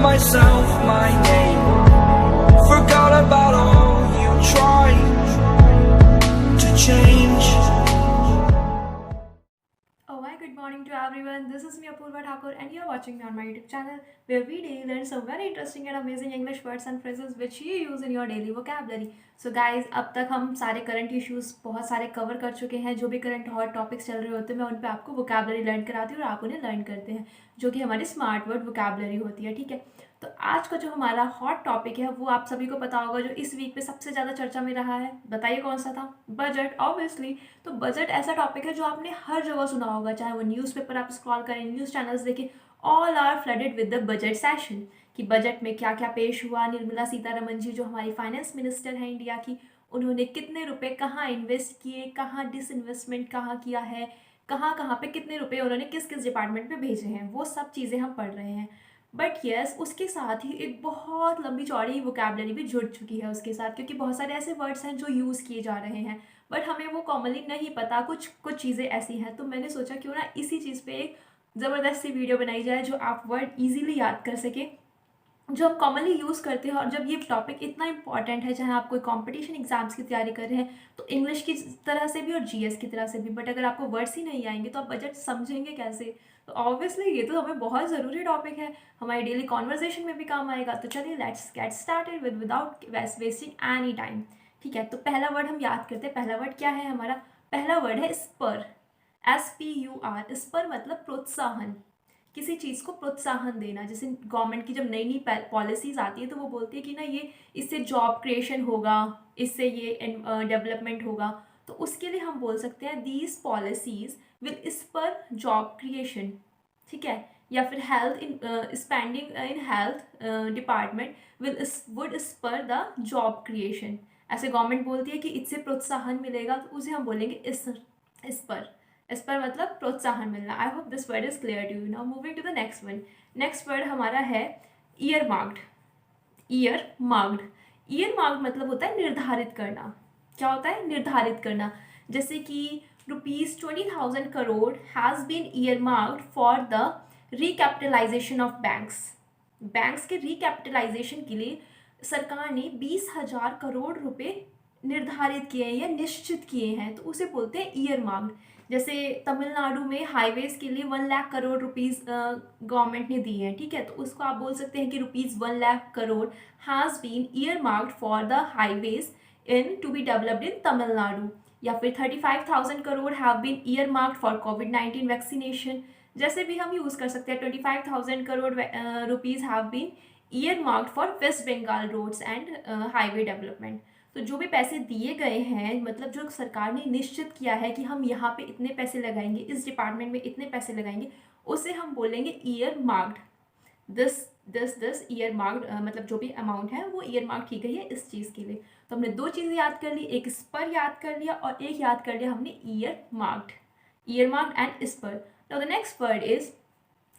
myself my name. Forgot about all you tried to change. Oh hi, good morning to everyone. This is me Apurva Thakur and you are watching me on my YouTube channel where we daily learn some very interesting and amazing English words and phrases which you use in your daily vocabulary. So guys, अब तक हम सारे current issues बहुत सारे cover कर चुके हैं। जो भी करंट हॉट टॉपिक्स चल रहे होते हैं मैं उन पे आपको वोकैबुलरी लर्न कराती हूँ और आप उन्हें लर्न करते हैं, जो कि हमारी स्मार्ट वर्ड वोकैबुलरी होती है। ठीक है, तो आज का जो हमारा हॉट टॉपिक है वो आप सभी को पता होगा, जो इस वीक पे सबसे ज़्यादा चर्चा में रहा है। बताइए कौन सा था? Budget, obviously. तो बजट ऐसा टॉपिक है जो आपने हर जगह सुना होगा, चाहे वो न्यूज़पेपर आप स्क्रॉल करें, न्यूज़ चैनल्स देखें, all are flooded with the budget session कि बजट में क्या क्या पेश हुआ। निर्मला सीतारमन जी जो हमारी फाइनेंस मिनिस्टर हैं इंडिया की, उन्होंने कितने रुपए कहाँ इन्वेस्ट किए, कहाँ डिसइन्वेस्टमेंट कहाँ किया है, कहाँ कहाँ पे कितने रुपए उन्होंने किस किस डिपार्टमेंट में भेजे हैं, वो सब चीज़ें हम पढ़ रहे हैं। बट यस, उसके साथ ही एक बहुत लंबी चौड़ी वोकैबुलरी भी जुड़ चुकी है उसके साथ, क्योंकि बहुत सारे ऐसे वर्ड्स हैं जो यूज़ किए जा रहे हैं बट हमें वो कॉमनली नहीं पता। कुछ कुछ चीज़ें ऐसी हैं, तो मैंने सोचा क्यों ना इसी चीज़ पे एक ज़बरदस्त सी वीडियो बनाई जाए जो आप वर्ड ईजिली याद कर सके, जो हम कॉमनली यूज़ करते हैं। और जब ये टॉपिक इतना इंपॉर्टेंट है, चाहे आप कोई कंपटीशन एग्जाम्स की तैयारी कर रहे हैं तो इंग्लिश की तरह से भी और जीएस की तरह से भी, बट अगर आपको वर्ड्स ही नहीं आएंगे तो आप बजट समझेंगे कैसे? तो ऑब्वियसली ये तो हमें बहुत ज़रूरी टॉपिक है, हमारी डेली कॉन्वर्जेशन में भी काम आएगा। तो चलिए let's get started without wasting any time. ठीक है, तो पहला वर्ड हम याद करते हैं। पहला वर्ड क्या है हमारा? पहला वर्ड है स्पर। SPUR। स्पर मतलब प्रोत्साहन, किसी चीज़ को प्रोत्साहन देना। जैसे गवर्नमेंट की जब नई नई पॉलिसीज़ आती है तो वो बोलती है कि ना ये इससे जॉब क्रिएशन होगा, इससे ये डेवलपमेंट होगा, तो उसके लिए हम बोल सकते हैं these policies will spur job creation. ठीक है, या फिर health in spending in health department would spur the job creation. ऐसे गवर्नमेंट बोलती है कि इससे प्रोत्साहन मिलेगा, तो उसे हम बोलेंगे स्पर। इस पर मतलब प्रोत्साहन मिलना। I hope this word is clear to you. Now moving to the next one. Next word हमारा है earmarked. Earmarked, earmarked मतलब होता है निर्धारित करना। क्या होता है? निर्धारित करना। जैसे कि ₹20,000 crore has been earmarked for the recapitalisation of banks. Banks के रिकैपिटलाइजेशन के लिए सरकार ने 20,000 करोड़ रुपए निर्धारित किए हैं या निश्चित किए हैं, तो उसे बोलते हैं ईयर मार्क्ड। जैसे तमिलनाडु में हाईवेज के लिए 1 लाख करोड़ रुपीज़ गवर्नमेंट ने दी है। ठीक है, तो उसको आप बोल सकते हैं कि ₹1 lakh crore has been earmarked for the highways in to be developed in Tamil Nadu. या फिर 35,000 crore have been earmarked for कोविड-19 वैक्सीनेशन। जैसे भी हम यूज़ कर सकते हैं 25,000 crore rupees have been earmarked for West Bengal roads and highway development. तो जो भी पैसे दिए गए हैं, मतलब जो सरकार ने निश्चित किया है कि हम यहाँ पे इतने पैसे लगाएंगे, इस डिपार्टमेंट में इतने पैसे लगाएंगे, उसे हम बोलेंगे year marked. This year marked मतलब जो भी अमाउंट है वो ईयर मार्क की गई है इस चीज़ के लिए। तो हमने दो चीज़ें याद कर ली, एक स्पर याद कर लिया और एक याद कर लिया हमने earmarked. Earmarked and spur. Now the next word is,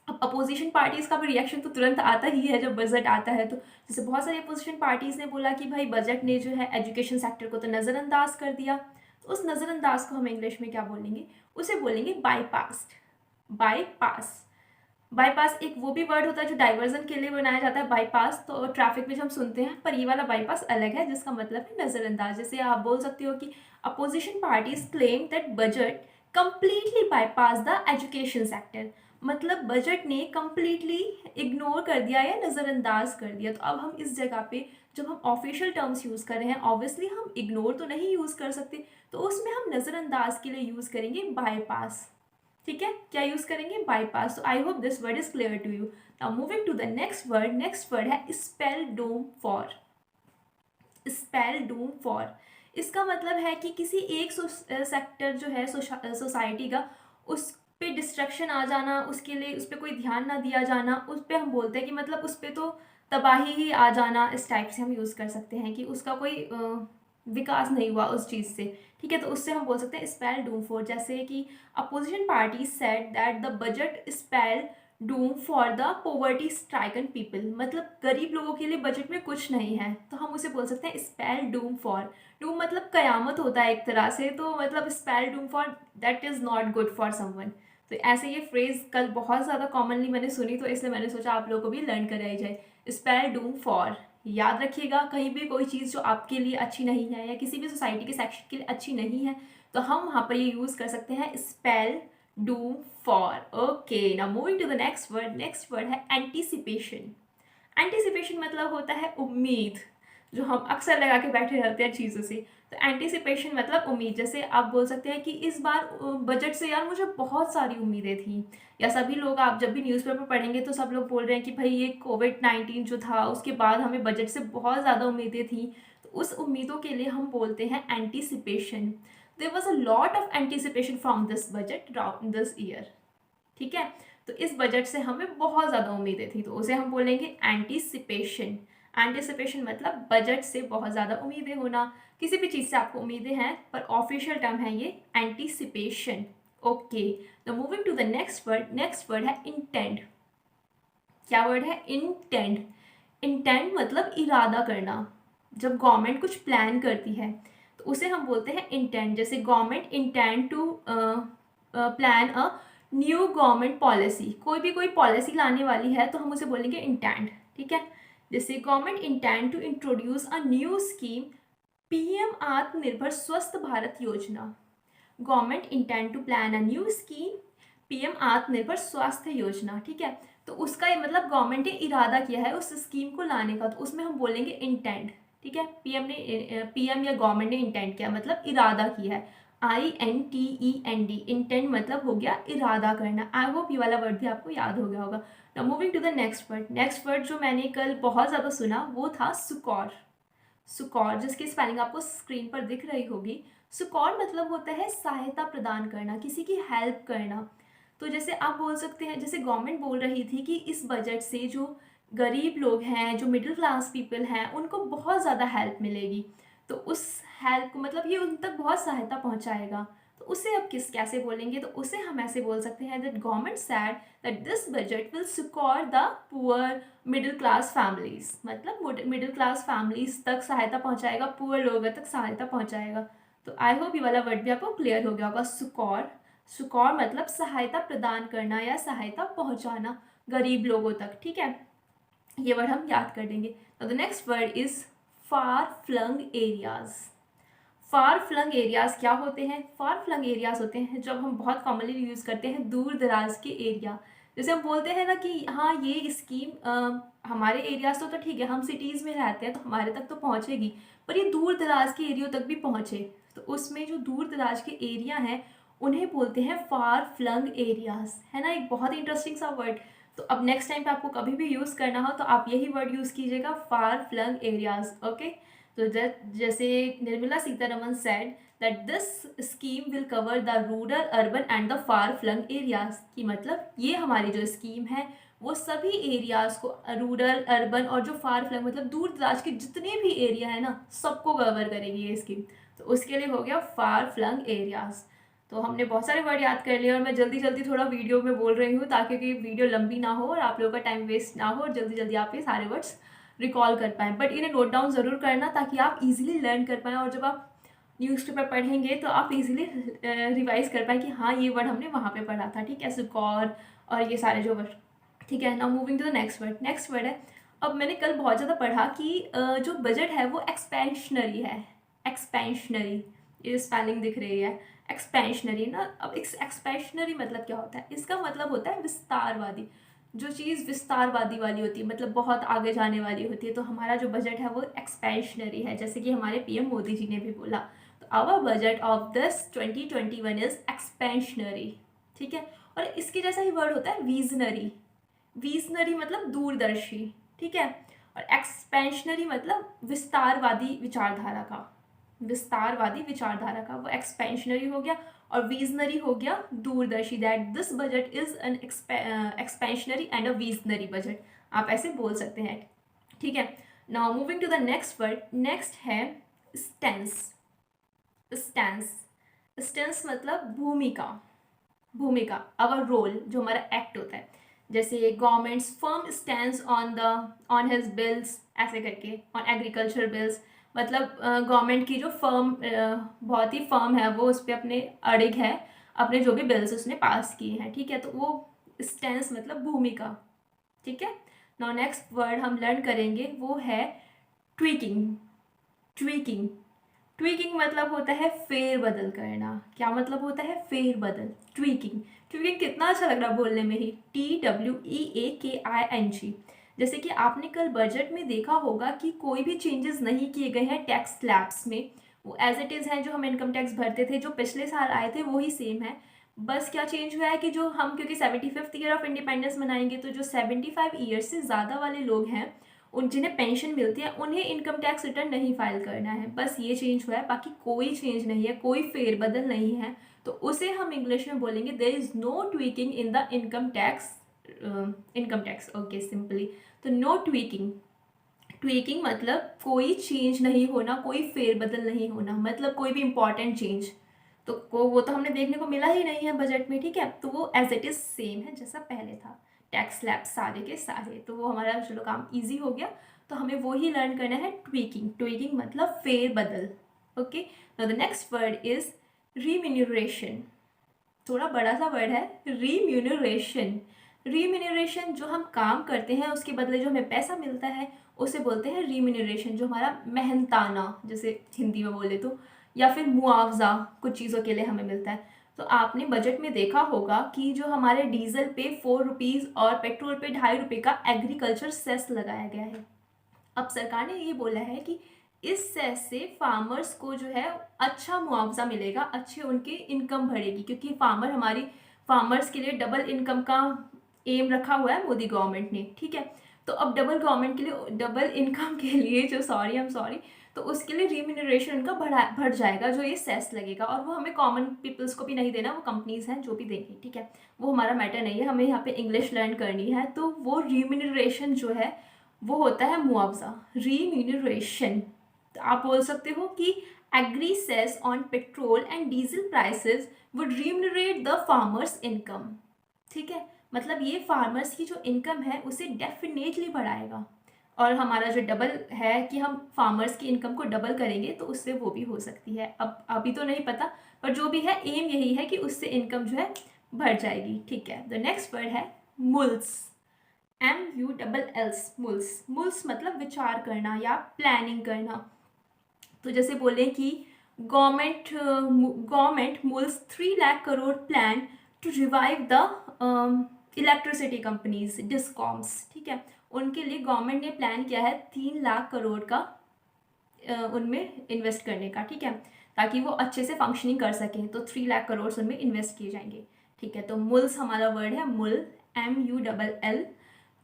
अब अपोजिशन पार्टीज़ का भी रिएक्शन तो तुरंत आता ही है जब बजट आता है। तो जैसे बहुत सारी अपोजिशन पार्टीज़ ने बोला कि भाई बजट ने जो है एजुकेशन सेक्टर को तो नज़रअंदाज कर दिया। तो उस नज़रअंदाज को हम इंग्लिश में क्या बोलेंगे? उसे बोलेंगे बाईपास्ड। बाईपास। बाईपास एक वो भी वर्ड होता है जो डाइवर्जन के लिए बनाया जाता है। बाईपास तो ट्रैफिक में जो हम सुनते हैं, पर ये वाला बाईपास अलग है जिसका मतलब है नज़रअंदाज। जैसे आप बोल सकते हो कि opposition parties claim that budget completely bypass the education sector. मतलब बजट ने कंप्लीटली इग्नोर कर दिया या नज़रअंदाज कर दिया। तो अब हम इस जगह पे जब हम ऑफिशियल टर्म्स यूज़ कर रहे हैं, ऑब्वियसली हम इग्नोर तो नहीं यूज़ कर सकते, तो उसमें हम नज़रअंदाज के लिए यूज़ करेंगे बाईपास। ठीक है, क्या यूज़ करेंगे? बाईपास। तो I hope this word is clear to you. Now moving to the next word. Next word है spell doom for. Spell doom for, इसका मतलब है कि किसी एक सेक्टर जो है सोसाइटी का, उस पे डिस्ट्रक्शन आ जाना, उसके लिए उस पर कोई ध्यान ना दिया जाना, उस पर हम बोलते हैं कि मतलब उस पर तो तबाही ही आ जाना। इस टाइप से हम यूज़ कर सकते हैं कि उसका कोई विकास नहीं हुआ उस चीज़ से। ठीक है, तो उससे हम बोल सकते हैं स्पेल डूम फॉर। जैसे कि opposition party said that the budget spell doom for the poverty stricken people. मतलब गरीब लोगों के लिए बजट में कुछ नहीं है, तो हम उसे बोल सकते हैं स्पेल डूम फॉर। डूम मतलब कयामत होता है एक तरह से, तो मतलब spell doom for that is not good for someone. तो ऐसे ये फ्रेज़ कल बहुत ज़्यादा कॉमनली मैंने सुनी, तो इसलिए मैंने सोचा आप लोगों को भी लर्न कराई जाए। स्पेल डू फॉर, याद रखिएगा, कहीं भी कोई चीज़ जो आपके लिए अच्छी नहीं है या किसी भी सोसाइटी के सेक्शन के लिए अच्छी नहीं है, तो हम वहाँ पर ये यूज़ कर सकते हैं spell do for. Okay, now moving to the next word. Next word है एंटीसिपेशन। एंटीसिपेशन मतलब होता है उम्मीद, जो हम अक्सर लगा के बैठे रहते हैं चीज़ों से। तो एंटीसिपेशन मतलब उम्मीद। जैसे आप बोल सकते हैं कि इस बार बजट से यार मुझे बहुत सारी उम्मीदें थी, या सभी लोग, आप जब भी न्यूज़पेपर पढ़ेंगे तो सब लोग बोल रहे हैं कि भाई ये कोविड-19 जो था उसके बाद हमें बजट से बहुत ज़्यादा उम्मीदें थी। तो उस उम्मीदों के लिए हम बोलते हैं anticipation. There was a lot of anticipation from this budget this year. ठीक है, तो इस बजट से हमें बहुत ज़्यादा उम्मीदें थी, तो उसे हम बोलेंगे एंटीसिपेशन। एंटीसिपेशन मतलब बजट से बहुत ज़्यादा उम्मीदें होना, किसी भी चीज़ से आपको उम्मीदें हैं, पर ऑफिशियल टर्म है ये एंटीसिपेशन। ओके, तो moving to the next word. Next word है इंटेंड। क्या वर्ड है? इंटेंड। इंटेंड मतलब इरादा करना। जब गवर्नमेंट कुछ प्लान करती है तो उसे हम बोलते हैं इंटेंड। जैसे government intend to plan a new government policy, कोई पॉलिसी लाने वाली है तो हम उसे बोलेंगे इंटेंड। ठीक है, जैसे government intend to introduce a new scheme PM Atmanirbhar Swasth Bharat Yojana. Government intend to plan a new scheme PM Atmanirbhar Swasthya योजना। ठीक है, तो उसका ये मतलब गवर्नमेंट ने इरादा किया है उस स्कीम को लाने का, तो उसमें हम बोलेंगे इंटेंड। ठीक है, पीएम या गवर्नमेंट ने इंटेंड किया मतलब इरादा किया है। INTEND, इंटेंड मतलब हो गया इरादा करना। आई होप ये वाला वर्ड भी आपको याद हो गया होगा। Now moving to the next word. Next word जो मैंने कल बहुत ज़्यादा सुना वो था सुकॉर। सुकॉर, जिसकी स्पेलिंग आपको स्क्रीन पर दिख रही होगी। सुकॉर मतलब होता है सहायता प्रदान करना, किसी की हेल्प करना। तो जैसे आप बोल सकते हैं, जैसे गवर्नमेंट बोल रही थी कि इस बजट से जो गरीब लोग हैं, जो मिडिल क्लास पीपल हैं, उनको बहुत ज़्यादा हेल्प मिलेगी, तो उस हेल्प को मतलब ये उन तक बहुत सहायता पहुंचाएगा। तो उसे अब कैसे बोलेंगे? तो उसे हम ऐसे बोल सकते हैं that government said that this budget will succour the poor middle class families. मतलब मिडिल क्लास फैमिलीज तक सहायता पहुंचाएगा, पुअर लोगों तक सहायता पहुंचाएगा। तो आई होप ये वाला वर्ड भी आपको क्लियर हो गया होगा। सुकॉर, सुकॉर मतलब सहायता प्रदान करना या सहायता पहुंचाना गरीब लोगों तक। ठीक है, ये वर्ड हम याद कर लेंगे। The next word is far flung areas. Far flung areas क्या होते हैं? फार फ्लंग एरियाज होते हैं जब हम बहुत कॉमनली यूज़ करते हैं दूर दराज के एरिया। जैसे हम बोलते हैं ना कि हाँ ये स्कीम हमारे एरियाज तो ठीक है, हम सिटीज़ में रहते हैं तो हमारे तक तो पहुँचेगी, पर ये दूर दराज के एरियो तक भी पहुँचे, तो उसमें जो दूर दराज के एरिया हैं उन्हें बोलते हैं फार फ्लंग एरियाज। है ना, एक बहुत ही इंटरेस्टिंग सा वर्ड। तो अब नेक्स्ट टाइम पे आपको कभी भी यूज़ करना हो तो आप यही वर्ड यूज़ कीजिएगा, फार फ्लंग एरियाज। ओके, तो जैसे Nirmala Sitharaman said that this scheme will cover the rural, urban and the far flung areas, की मतलब ये हमारी जो स्कीम है वो सभी एरियाज को, रूरल, अर्बन और जो फार फ्लंग मतलब दूर दराज के जितने भी एरिया है ना, सबको कवर करेगी ये स्कीम। तो उसके लिए हो गया फार फ्लंग एरियाज। तो हमने बहुत सारे वर्ड याद कर लिए और मैं जल्दी जल्दी थोड़ा वीडियो में बोल रही हूँ ताकि कि वीडियो लंबी ना हो और आप लोगों का टाइम वेस्ट ना हो और जल्दी जल्दी आप ये सारे वर्ड्स रिकॉल कर पाएँ। बट इन्हें नोट डाउन ज़रूर करना ताकि आप इजीली लर्न कर पाएँ, और जब आप न्यूज़पेपर पढ़ेंगे तो आप इजीली रिवाइज कर पाएँ कि हाँ ये वर्ड हमने वहाँ पे पढ़ा था। ठीक है, सुकॉर और ये सारे जो वर्ड। ठीक है, now moving to the next word. Next word है, अब मैंने कल बहुत ज़्यादा पढ़ा कि जो बजट है वो एक्सपेंशनरी है। एक्सपेंशनरी, ये स्पेलिंग दिख रही है एक्सपेंशनरी ना। अब एक्सपेंशनरी मतलब क्या होता है? इसका मतलब होता है विस्तारवादी। जो चीज़ विस्तारवादी वाली होती है मतलब बहुत आगे जाने वाली होती है, तो हमारा जो बजट है वो एक्सपेंशनरी है, जैसे कि हमारे पीएम मोदी जी ने भी बोला। तो our budget of this 2021 is expansionary. ठीक है, और इसके जैसा ही वर्ड होता है विजनरी। विजनरी मतलब दूरदर्शी। ठीक है, और एक्सपेंशनरी मतलब विस्तारवादी विचारधारा का, विस्तारवादी विचारधारा का, वो एक्सपेंशनरी हो गया, और विजनरी हो गया दूरदर्शी। That this budget is an expansionary and a visionary budget, आप ऐसे बोल सकते हैं। ठीक है, now moving to the next word. Next है स्टेंस। स्टेंस, स्टेंस मतलब भूमिका। भूमिका, अवर रोल, जो हमारा एक्ट होता है। जैसे governments firm stands on his bills, ऐसे करके, ऑन एग्रीकल्चर बिल्स, मतलब गवर्नमेंट की जो फर्म बहुत ही फर्म है वो उस पर अपने अड़िग है अपने जो भी बिल्स उसने पास किए हैं, ठीक है। तो वो स्टेंस मतलब भूमिका, ठीक है। नाउ नेक्स्ट वर्ड हम लर्न करेंगे वो है ट्वीकिंग। ट्वीकिंग ट्वीकिंग मतलब होता है फेर बदल करना। क्या मतलब होता है? फेर बदल, ट्वीकिंग। ट्वीकिंग कितना अच्छा लग रहा बोलने में ही, TWEAKING। जैसे कि आपने कल बजट में देखा होगा कि कोई भी चेंजेस नहीं किए गए हैं टैक्स स्लैब्स में, वो एज इट इज़ हैं। जो हम इनकम टैक्स भरते थे जो पिछले साल आए थे वही सेम है। बस क्या चेंज हुआ है कि जो हम, क्योंकि 75th ईयर ऑफ इंडिपेंडेंस मनाएंगे, तो जो 75 ईयर्स से ज़्यादा वाले लोग हैं उन जिन्हें पेंशन मिलती है उन्हें इनकम टैक्स रिटर्न नहीं फाइल करना है। बस ये चेंज हुआ है, बाकी कोई चेंज नहीं है, कोई फेरबदल नहीं है। तो उसे हम इंग्लिश में बोलेंगे there is no tweaking in the income tax, okay simply. तो नो ट्वीकिंग। ट्वीकिंग मतलब कोई चेंज नहीं होना, कोई फेरबदल नहीं होना, मतलब कोई भी इंपॉर्टेंट चेंज तो वो तो हमने देखने को मिला ही नहीं है बजट में, ठीक है। तो वो एज इट इज़ सेम है जैसा पहले था, टैक्स स्लैब सारे के सारे। तो वो हमारा चलो काम इजी हो गया। तो हमें वो ही लर्न करना है, ट्वीकिंग। ट्वीकिंग मतलब फेर बदल, okay. The next word is रीम्यूनरेशन। थोड़ा बड़ा सा वर्ड है, रीम्यूनरेशन। रीम्यूनरेशन जो हम काम करते हैं उसके बदले जो हमें पैसा मिलता है उसे बोलते हैं रीम्यूनरेशन। जो हमारा मेहनताना, जैसे हिंदी में बोले तो, या फिर मुआवजा कुछ चीज़ों के लिए हमें मिलता है। तो आपने बजट में देखा होगा कि जो हमारे डीजल पे 4 रुपीज़ और पेट्रोल पे 2.5 रुपये का एग्रीकल्चर सेस लगाया गया है। अब सरकार ने ये बोला है कि इस सेस से फार्मर्स को जो है अच्छा मुआवजा मिलेगा, अच्छे उनके इनकम बढ़ेगी, क्योंकि फार्मर्स के लिए डबल इनकम का एम रखा हुआ है मोदी गवर्नमेंट ने, ठीक है। तो अब डबल इनकम के लिए तो उसके लिए रिम्यूनरेशन उनका बढ़ जाएगा जो ये सेस लगेगा। और वो हमें कॉमन पीपल्स को भी नहीं देना, वो कंपनीज हैं जो भी देंगी, ठीक है। वो हमारा मैटर नहीं है, हमें यहाँ पे इंग्लिश लर्न करनी है। तो वो रिम्यूनरेशन जो है वो होता है मुआवजा, रिम्यूनरेशन। तो आप बोल सकते हो कि agri cess on petrol and diesel prices would remunerate the farmers income, ठीक है। मतलब ये फार्मर्स की जो इनकम है उसे डेफिनेटली बढ़ाएगा। और हमारा जो डबल है कि हम फार्मर्स की इनकम को डबल करेंगे, तो उससे वो भी हो सकती है। अब अभी तो नहीं पता, पर जो भी है एम यही है कि उससे इनकम जो है बढ़ जाएगी, ठीक है। द नेक्स्ट वर्ड है मुल्स, MULLS, मुल्स। मुल्स मतलब विचार करना या प्लानिंग करना। तो जैसे बोले कि government mulls 3 lakh crore plan to revive the electricity companies, discoms, ठीक है। उनके लिए गवर्नमेंट ने प्लान किया है 3 लाख करोड़ का उनमें इन्वेस्ट करने का, ठीक है, ताकि वो अच्छे से फंक्शनिंग कर सकें। तो 3 लाख करोड़ उनमें इन्वेस्ट किए जाएंगे, ठीक है। तो मुल्स हमारा वर्ड है, मुल, MULL,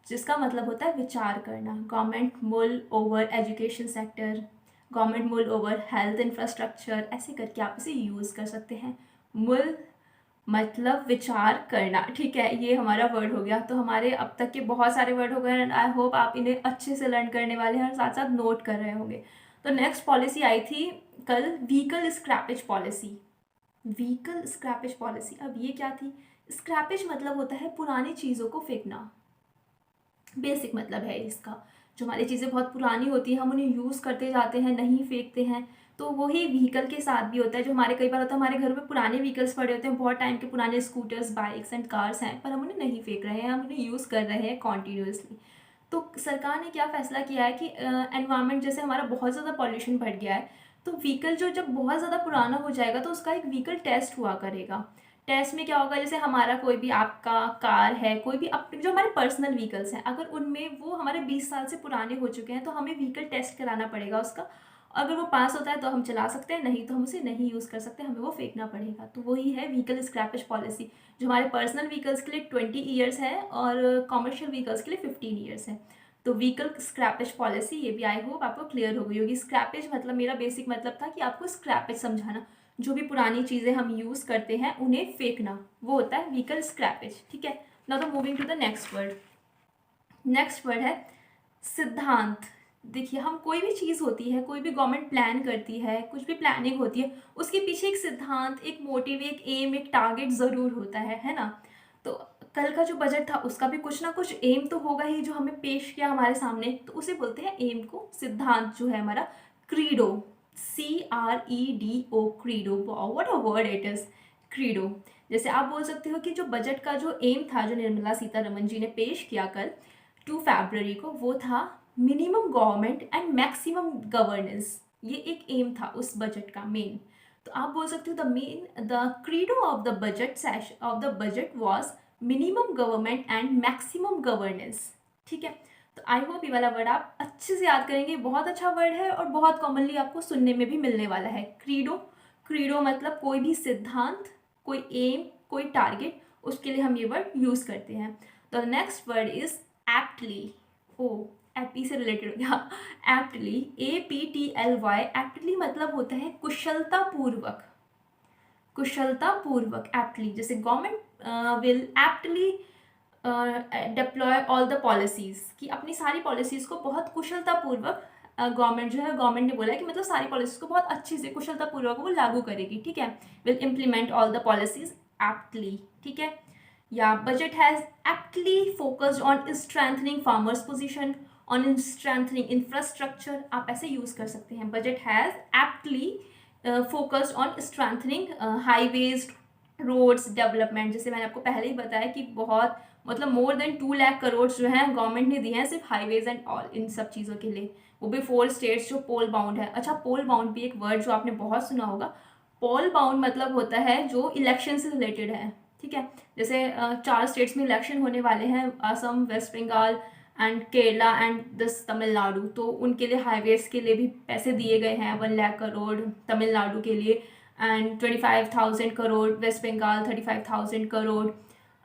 जिसका मतलब होता है विचार करना। गवर्नमेंट मुल ओवर एजुकेशन सेक्टर, गवर्नमेंट मुल ओवर हेल्थ इंफ्रास्ट्रक्चर, ऐसे करके आप इसे यूज़ कर सकते हैं। मुल मतलब विचार करना, ठीक है। ये हमारा वर्ड हो गया। तो हमारे अब तक के बहुत सारे वर्ड हो गए एंड आई होप आप इन्हें अच्छे से लर्न करने वाले हैं और साथ साथ नोट कर रहे होंगे। तो नेक्स्ट पॉलिसी आई थी कल, vehicle scrappage policy. Vehicle scrappage policy, अब ये क्या थी? स्क्रैपेज मतलब होता है पुरानी चीज़ों को फेंकना, बेसिक मतलब है इसका। जो हमारी चीज़ें बहुत पुरानी होती हैं हम उन्हें यूज़ करते जाते हैं, नहीं फेंकते हैं। तो वही व्हीकल के साथ भी होता है। जो हमारे कई बार होता है हमारे घर में पुराने व्हीकल्स पड़े होते हैं, बहुत टाइम के पुराने स्कूटर्स, बाइक्स एंड कार्स हैं, पर हम उन्हें नहीं फेंक रहे हैं, हम उन्हें यूज़ कर रहे हैं कॉन्टीन्यूसली। तो सरकार ने क्या फ़ैसला किया है कि एनवायरनमेंट, जैसे हमारा बहुत ज़्यादा पॉल्यूशन बढ़ गया है, तो व्हीकल जो जब बहुत ज़्यादा पुराना हो जाएगा तो उसका एक व्हीकल टेस्ट हुआ करेगा। टेस्ट में क्या होगा, जैसे हमारा कोई भी, आपका कार है, कोई भी अपने जो हमारे पर्सनल व्हीकल्स हैं, अगर उनमें वो हमारे 20 साल से पुराने हो चुके हैं तो हमें व्हीकल टेस्ट कराना पड़ेगा उसका। अगर वो पास होता है तो हम चला सकते हैं, नहीं तो हम उसे नहीं यूज़ कर सकते, हमें वो फेंकना पड़ेगा। तो वही है व्हीकल स्क्रैपेज पॉलिसी, जो हमारे पर्सनल व्हीकल्स के लिए 20 ईयर्स है और कॉमर्शियल व्हीकल्स के लिए 15 ईयर्स है। तो व्हीकल स्क्रैपेज पॉलिसी, ये भी आई होप आपको क्लियर हो गई होगी। स्क्रैपेज मतलब, मेरा बेसिक मतलब था कि आपको स्क्रैपेज समझाना, जो भी पुरानी चीज़ें हम यूज़ करते हैं उन्हें फेंकना, वो होता है व्हीकल स्क्रैपेज, ठीक है। नाउ तो moving to the next word. Next word है सिद्धांत। देखिए, हम कोई भी चीज़ होती है, कोई भी गवर्नमेंट प्लान करती है, कुछ भी प्लानिंग होती है, उसके पीछे एक सिद्धांत, एक मोटिव, एक एम, एक टारगेट ज़रूर होता है ना। तो कल का जो बजट था उसका भी कुछ ना कुछ एम तो होगा ही, जो हमें पेश किया हमारे सामने, तो उसे बोलते हैं एम को। सिद्धांत जो है हमारा credo, CREDO, credo, what a word it is, credo. जैसे आप बोल सकते हो कि जो बजट का जो एम था जो निर्मला सीतारमन जी ने पेश किया कल 2 फरवरी को, वो था minimum government and maximum governance. ये एक एम था उस बजट का मेन। तो आप बोल सकते हो the credo of the budget was minimum government and maximum governance. ठीक है, तो आई होप ये वाला वर्ड आप अच्छे से याद करेंगे। बहुत अच्छा वर्ड है और बहुत कॉमनली आपको सुनने में भी मिलने वाला है। क्रीडो मतलब कोई भी सिद्धांत, कोई एम, कोई टारगेट, उसके लिए हम ये वर्ड यूज़ करते हैं। तो next word is aptly. Oh, AP से रिलेटेड हो गया। एप्टली, APTLY, एप्टली मतलब होता है कुशलतापूर्वक। कुशलतापूर्वक एप्टली, जैसे government will aptly deploy all the policies, कि अपनी सारी पॉलिसीज़ को बहुत कुशलतापूर्वक गवर्नमेंट ने बोला है कि मतलब सारी पॉलिसीज़ को बहुत अच्छे से कुशलतापूर्वक वो लागू करेगी। ठीक है, will implement all the policies aptly. ठीक है, या budget has aptly focused on strengthening farmers position, on strengthening infrastructure, आप ऐसे यूज़ कर सकते हैं। Budget has aptly focused on strengthening highways, roads development. जैसे मैंने आपको पहले ही बताया कि बहुत मतलब मोर देन 2 लाख करोड़ जो हैं गवर्नमेंट ने दिए हैं सिर्फ हाईवेज एंड ऑल इन सब चीज़ों के लिए, वो भी 4 स्टेट्स जो पोल बाउंड है। अच्छा, पोल बाउंड भी एक वर्ड जो आपने बहुत सुना होगा। पोल बाउंड मतलब होता है जो इलेक्शन से रिलेटेड है। ठीक है, जैसे 4 स्टेट्स में इलेक्शन होने वाले हैं, Assam, West Bengal and Kerala and this Tamil Nadu, तो उनके लिए हाईवेज के लिए भी पैसे दिए गए हैं 1 लाख करोड़ तमिलनाडु के लिए, एंड 25,000 करोड़ वेस्ट बंगाल, 35,000 करोड़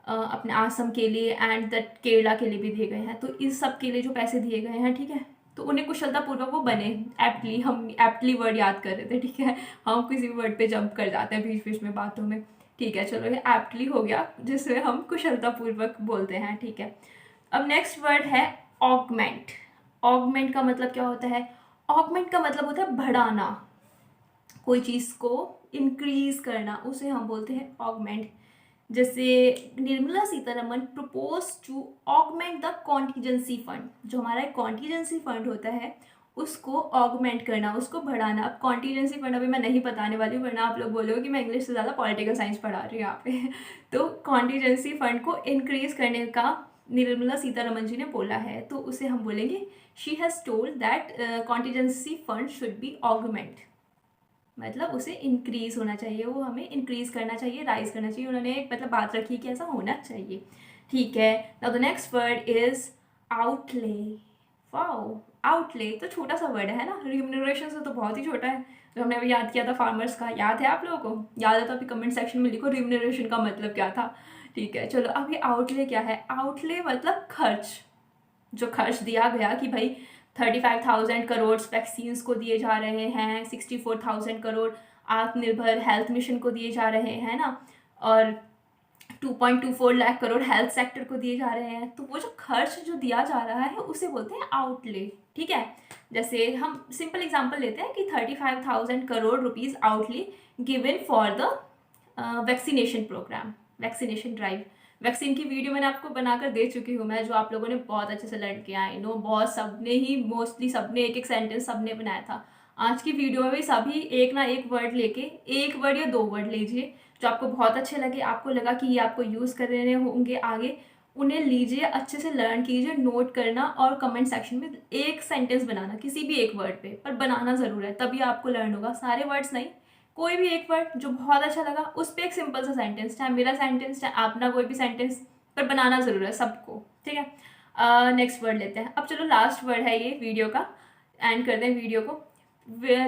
अपने आसम के लिए, एंड दैट केरला के लिए भी दिए गए हैं। तो इस सब के लिए जो पैसे दिए गए हैं, ठीक है, तो उन्हें कुशलतापूर्वक वो बने। एप्टली, हम एप्टली वर्ड याद कर रहे थे। ठीक है, हम किसी भी वर्ड पे जंप कर जाते हैं बीच बीच में बातों में। ठीक है, चलो ये एप्टली हो गया जिसमें हम कुशलतापूर्वक बोलते हैं। ठीक है, अब नेक्स्ट वर्ड है ऑगमेंट। ऑगमेंट का मतलब क्या होता है? ऑगमेंट का मतलब होता है बढ़ाना, कोई चीज़ को इंक्रीज करना, उसे हम बोलते हैं ऑगमेंट। जैसे Nirmala Sitharaman propose to augment the contingency fund, जो हमारा एक कॉन्टीजेंसी फंड होता है उसको ऑगमेंट करना, उसको बढ़ाना। अब कॉन्टीजेंसी फंड अभी मैं नहीं बताने वाली हूँ, वरना आप लोग बोलोगे कि मैं इंग्लिश से ज़्यादा पॉलिटिकल साइंस पढ़ा रही हूँ यहाँ पे। तो कॉन्टीजेंसी फंड को इंक्रीज करने का निर्मला सीतारमन जी ने बोला है, तो उसे हम बोलेंगे she has told that contingency fund should be augment, मतलब उसे इंक्रीज होना चाहिए, वो हमें इंक्रीज करना चाहिए, राइज करना चाहिए। उन्होंने मतलब बात रखी कि ऐसा होना चाहिए। ठीक है, now the next word is outlay. Wow, outlay तो छोटा सा वर्ड है ना, रिम्यूनरेशन से तो बहुत ही छोटा है। जो हमने अभी याद किया था फार्मर्स का, याद है आप लोगों को? याद है तो अभी कमेंट सेक्शन में लिखो रिम्यूनरेशन का मतलब क्या था। ठीक है, चलो अब ये आउटले क्या है? आउटले मतलब खर्च, जो खर्च दिया गया कि भाई 35,000 करोड़ वैक्सीन्स को दिए जा रहे हैं, 64,000 करोड़ आत्मनिर्भर हेल्थ मिशन को दिए जा रहे हैं ना, और 2.24 लाख करोड़ हेल्थ सेक्टर को दिए जा रहे हैं। तो वो जो खर्च जो दिया जा रहा है उसे बोलते हैं आउटले। ठीक है, जैसे हम सिंपल एग्जांपल लेते हैं कि 35,000 crore rupees outlay given for the vaccination programme, vaccination drive. Vaccine की वीडियो मैंने आपको बनाकर दे चुकी हूँ मैं, जो आप लोगों ने बहुत अच्छे से लर्न किया। आई नो बहुत सबने ही, मोस्टली सबने एक एक सेंटेंस सबने बनाया था। आज की वीडियो में भी सभी एक ना एक वर्ड लेके, एक वर्ड या 2 वर्ड लीजिए जो आपको बहुत अच्छे लगे, आपको लगा कि ये आपको यूज़ कर रहे होंगे आगे, उन्हें लीजिए, अच्छे से लर्न कीजिए, नोट करना और कमेंट सेक्शन में एक सेंटेंस बनाना किसी भी एक वर्ड पे, पर बनाना ज़रूर है, तभी आपको लर्न होगा। सारे वर्ड्स नहीं, कोई भी एक वर्ड जो बहुत अच्छा लगा उस पर एक सिंपल सा सेंटेंस, चाहे मेरा सेंटेंस चाहे अपना कोई भी सेंटेंस, पर बनाना ज़रूर है सबको। ठीक है, नेक्स्ट वर्ड लेते हैं। अब चलो लास्ट वर्ड है ये वीडियो का, एंड कर दें वीडियो को।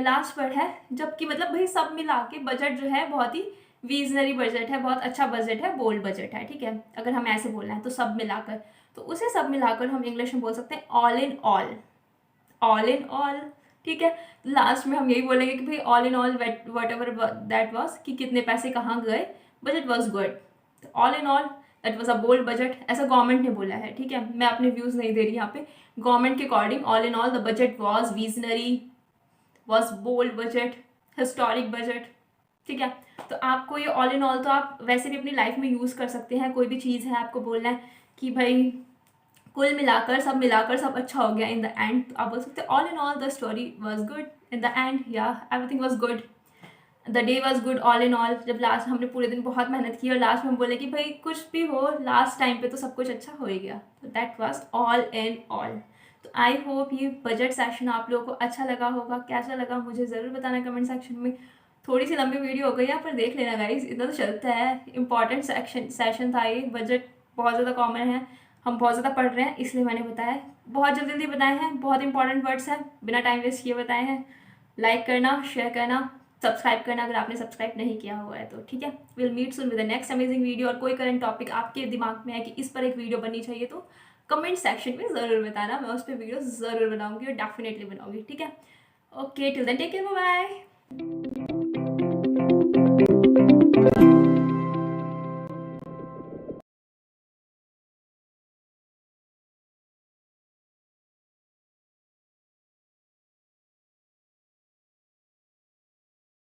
लास्ट वर्ड है जबकि, मतलब भाई सब मिला के बजट जो है बहुत ही विजनरी बजट है, बहुत अच्छा बजट है, बोल्ड बजट है। ठीक है, अगर हम ऐसे बोलना है तो सब मिलाकर, तो उसे सब मिलाकर हम इंग्लिश में बोल सकते हैं all in all. All in all, ठीक है, लास्ट में हम यही बोलेंगे कि भाई all in all whatever that was, कि कितने पैसे कहाँ गए, budget was good. All in all that was a bold budget, ऐसा गवर्नमेंट ने बोला है। ठीक है, मैं अपने व्यूज़ नहीं दे रही यहाँ पे, गवर्नमेंट के according all in all the budget was visionary, was bold budget, historic budget. ठीक है, तो आपको ये ऑल इन ऑल तो आप वैसे भी अपनी लाइफ में यूज़ कर सकते हैं। कोई भी चीज़ है आपको बोलना है कि भाई कुल मिलाकर सब अच्छा हो गया इन द एंड, तो आप बोल सकते हैं all in all the story was good in the end, या everything was good. The day was good all in all, जब लास्ट हमने पूरे दिन बहुत मेहनत की और लास्ट में हम बोले कि भाई कुछ भी हो लास्ट टाइम पे तो सब कुछ अच्छा हो ही गया, तो that was all in all. तो आई होप ये बजट सेशन आप लोगों को अच्छा लगा होगा। कैसा लगा मुझे ज़रूर बताना कमेंट सेक्शन में। थोड़ी सी लंबी वीडियो हो गई है पर देख लेना गाइस, इतना तो चलता है। इंपॉर्टेंट सेशन था ये, बजट बहुत ज़्यादा कॉमन है, हम बहुत ज़्यादा पढ़ रहे हैं इसलिए मैंने बताया। बहुत जल्दी जल्दी बताए हैं, बहुत इंपॉर्टेंट वर्ड्स हैं, बिना टाइम वेस्ट किए बताए हैं। लाइक करना, शेयर करना, सब्सक्राइब करना अगर आपने सब्सक्राइब नहीं किया हुआ है तो, ठीक है। Will meet soon with the next amazing video. और कोई करंट टॉपिक आपके दिमाग में है कि इस पर एक वीडियो बननी चाहिए तो कमेंट सेक्शन में ज़रूर बताना, मैं उस पर वीडियो ज़रूर बनाऊंगी और डेफिनेटली बनाऊंगी, ठीक है। Okay, till then take care, bye bye.